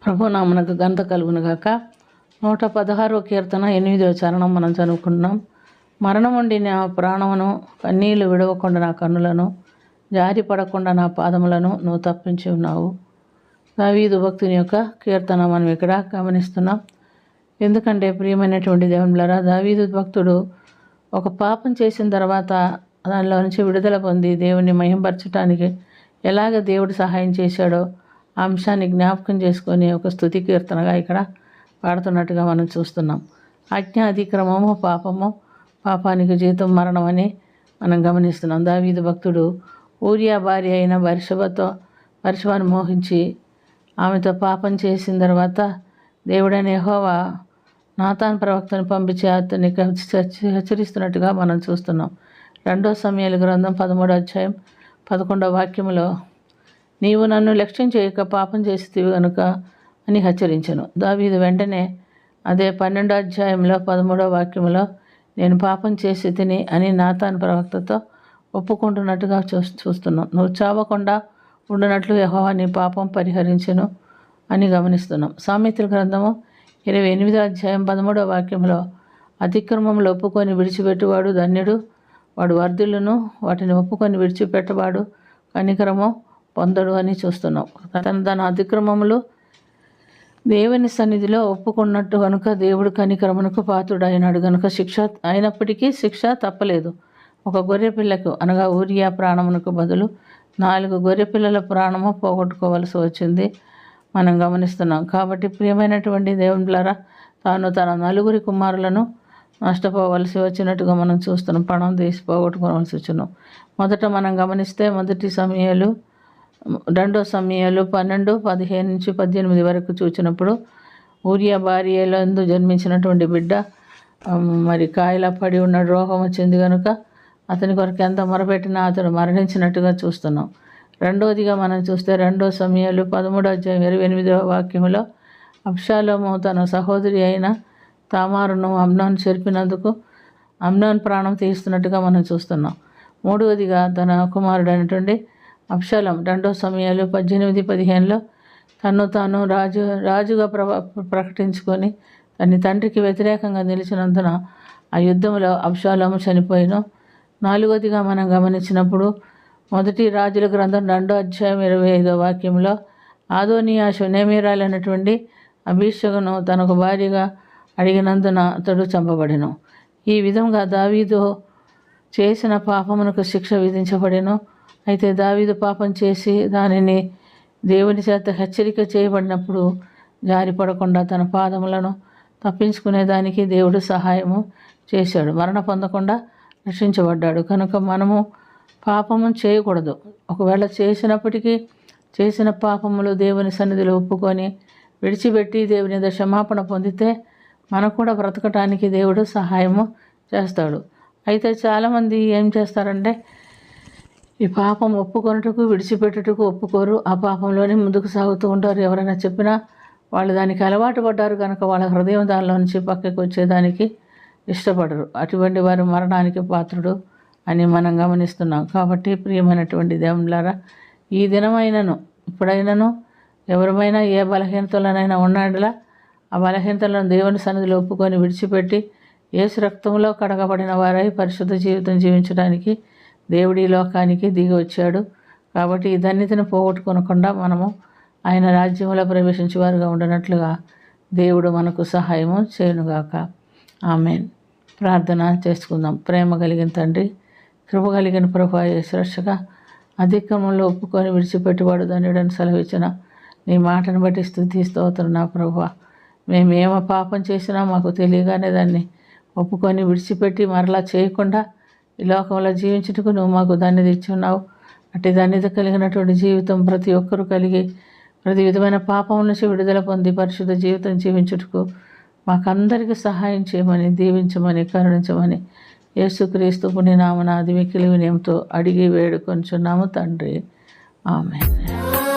ప్రభునామనకు ఘనత కలుగును గాక. 116వ కీర్తన 8వ చరణం మనం చదువుకుంటున్నాం. మరణం ఉండి నా ప్రాణమును, కన్నీళ్లు విడవకుండా నా కన్నులను, జారి పడకుండా నా పాదములను నువ్వు తప్పించి ఉన్నావు. దావీదు భక్తుని యొక్క కీర్తన మనం ఇక్కడ గమనిస్తున్నాం. ఎందుకంటే ప్రియమైనటువంటి దేవునిలారా, దావీదు భక్తుడు ఒక పాపం చేసిన తర్వాత దానిలో నుంచి విడుదల పొంది దేవుణ్ణి మహింపరచడానికి ఎలాగ దేవుడు సహాయం చేశాడో ఆ అంశాన్ని జ్ఞాపకం చేసుకొని ఒక స్తుతి కీర్తనగా ఇక్కడ పాడుతున్నట్టుగా మనం చూస్తున్నాం. ఆజ్ఞ అతిక్రమము పాపము, పాపానికి జీతం మరణం అని మనం గమనిస్తున్నాం. దావీదు భక్తుడు ఊరియా భార్య అయిన బర్షబాను మోహించి ఆమెతో పాపం చేసిన తర్వాత దేవుడైన యెహోవా నాతాన్ ప్రవక్తను పంపించి అతన్ని హెచ్చరిస్తున్నట్టుగా మనం చూస్తున్నాం. 2 సమూయేలు గ్రంథం 13వ అధ్యాయం 11వ వాక్యములో, నీవు నన్ను లక్ష్యం చేయక పాపం చేసితివి గనుక అని హెచ్చరించను. దావీదు వెంటనే అదే 12వ అధ్యాయంలో 13వ వాక్యములో, నేను పాపం చేసి తిని అని నాతాన్ ప్రవక్తతో ఒప్పుకుంటున్నట్టుగా చూస్తున్నాం. నువ్వు చావకుండా ఉండునట్లు యెహోవా నీ పాపం పరిహరించెను అని గమనిస్తున్నాం. సామెతల గ్రంథము 28వ అధ్యాయం 13వ వాక్యంలో, అతిక్రమములు ఒప్పుకొని విడిచిపెట్టువాడు ధన్యుడు, వాడు వర్ధిల్లును, వాటిని ఒప్పుకొని విడిచిపెట్టవాడు కనికరము పొందడు అని చూస్తున్నాం. తన అతిక్రమములు దేవుని సన్నిధిలో ఒప్పుకున్నట్టు కనుక దేవుడు కనికరమునకు పాత్రుడు అయినాడు కనుక అయినప్పటికీ శిక్ష తప్పలేదు. ఒక గొర్రె పిల్లకు అనగా ఊరియా ప్రాణమునకు బదులు 4 గొర్రె పిల్లల ప్రాణము పోగొట్టుకోవాల్సి వచ్చింది మనం గమనిస్తున్నాం. కాబట్టి ప్రియమైనటువంటి దేవునిలారా, తాను తన 4 కుమారులను నష్టపోవలసి వచ్చినట్టుగా మనం చూస్తున్నాం. పణం తీసి పోగొట్టుకోవాల్సి వచ్చినాం. మొదట మనం గమనిస్తే 1 సమూయేలు 2 సమూయేలు 12:15-18 వరకు చూసినప్పుడు, ఊరియా భార్యలందు జన్మించినటువంటి బిడ్డ మరి కాయలా పడి ఉన్న రోగం వచ్చింది కనుక అతని కొరకు ఎంత మొరపెట్టినా అతడు మరణించినట్టుగా చూస్తున్నాం. రెండవదిగా మనం చూస్తే 2 సమూయేలు 13వ అధ్యాయం 28వ వాక్యములో, అబ్షాలోము తన సహోదరి అయిన తామారును అమ్నోను చెరిపినందుకు అమ్నోను ప్రాణం తీస్తున్నట్టుగా మనం చూస్తున్నాం. మూడవదిగా తన కుమారుడైనటువంటి అబ్షాలోం 2 సమూయేలు 18:15లో తను తాను రాజుగా ప్రకటించుకొని తన తండ్రికి వ్యతిరేకంగా నిలిచినందున ఆ యుద్ధంలో అబ్షాలోము చనిపోయిను. 4వదిగా మనం గమనించినప్పుడు 1 రాజుల గ్రంథం 2వ అధ్యాయం 25వ వాక్యంలో, ఆదోనియా షూనేమీరాలైనటువంటి అబీషగును తనకు భార్యగా అడిగినందున అతడు చంపబడెను. ఈ విధంగా దావీదు చేసిన పాపమునకు శిక్ష విధించబడెను. అయితే దావీదు పాపం చేసి దానిని దేవుని చేత హెచ్చరిక చేయబడినప్పుడు జారిపడకుండా తన పాదములను తప్పించుకునేదానికి దేవుడు సహాయము చేశాడు. మరణ పొందకుండా రక్షించబడ్డాడు. కనుక మనము పాపము చేయకూడదు. ఒకవేళ చేసినప్పటికీ చేసిన పాపములు దేవుని సన్నిధిలో ఒప్పుకొని విడిచిపెట్టి దేవుని మీద క్షమాపణ పొందితే మనకు కూడా బ్రతకటానికి దేవుడు సహాయము చేస్తాడు. అయితే చాలామంది ఏం చేస్తారంటే, ఈ పాపం ఒప్పుకొనుటకు విడిచిపెట్టుటకు ఒప్పుకోరు, ఆ పాపంలోనే ముందుకు సాగుతూ ఉంటారు. ఎవరైనా చెప్పినా వాళ్ళు దానికి అలవాటు పడ్డారు కనుక వాళ్ళ హృదయం దానిలో నుంచి పక్కకు వచ్చేదానికి ఇష్టపడరు. అటువంటి వారు మరణానికి పాత్రుడు అని మనం గమనిస్తున్నాం. కాబట్టి ప్రియమైనటువంటి దేవునిలారా, ఈ దినమైనను ఇప్పుడైనను ఎవరిమైనా ఏ బలహీనతలనైనా ఉన్నాడలా ఆ బలహీనతలను దేవుని సన్నిధిలో ఒప్పుకొని విడిచిపెట్టి యేసు రక్తంలో కడగబడిన వారై పరిశుద్ధ జీవితం జీవించడానికి దేవుడి ఈ లోకానికి దిగి వచ్చాడు. కాబట్టి ఈ ధన్యతను పోగొట్టుకోనకుండా మనము ఆయన రాజ్యంలో ప్రవేశించేవారుగా ఉండనట్లుగా దేవుడు మనకు సహాయము చేయునుగాక. ఆమేన్. ప్రార్థన చేసుకుందాం. ప్రేమ కలిగిన తండ్రి, కృప కలిగిన ప్రభువా, యేసు రక్షగా అధిక్రమంలో ఒప్పుకొని విడిచిపెట్టువాడు ధన్యుడని సెలవిచ్చిన నీ మాటను బట్టి స్తుతి స్తోత్రం నా ప్రభువా. మేము ఏమో పాపం చేసినా మాకు తెలియగానే దాన్ని ఒప్పుకొని విడిచిపెట్టి మరలా చేయకుండా ఈ లోకంలో జీవించుటకు నువ్వు మాకు ధన్యత ఇచ్చున్నావు. అట్టి ధన్యత కలిగినటువంటి జీవితం ప్రతి ఒక్కరూ కలిగి ప్రతి విధమైన పాపం నుంచి విడుదల పొంది పరిశుద్ధ జీవితం జీవించుటకు మాకందరికీ సహాయం చేయమని, దీవించమని, కరుణించమని యేసుక్రీస్తు పుణ్యనామమున మిక్కిలి వినయంతో అడిగి వేడుకొంచున్నాము తండ్రి. ఆమేన్.